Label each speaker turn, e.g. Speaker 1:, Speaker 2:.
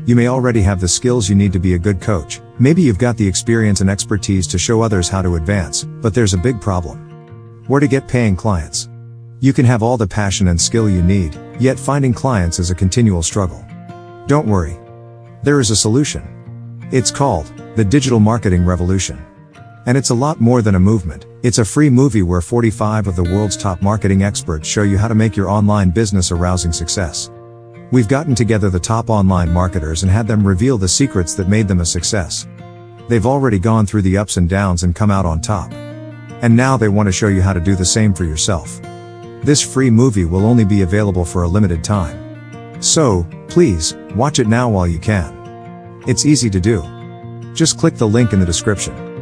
Speaker 1: You may already have the skills you need to be a good coach. Maybe you've got the experience and expertise to show others how to advance, but there's a big problem. Where to get paying clients? You can have all the passion and skill you need, yet finding clients is a continual struggle. Don't worry. There is a solution. It's called the Digital Marketing Revolution. And it's a lot more than a movement. It's a free movie where 45 of the world's top marketing experts show you how to make your online business a rousing success. We've gotten together the top online marketers and had them reveal the secrets that made them a success. They've already gone through the ups and downs and come out on top. And now they want to show you how to do the same for yourself. This free movie will only be available for a limited time. So, please, watch it now while you can. It's easy to do. Just click the link in the description.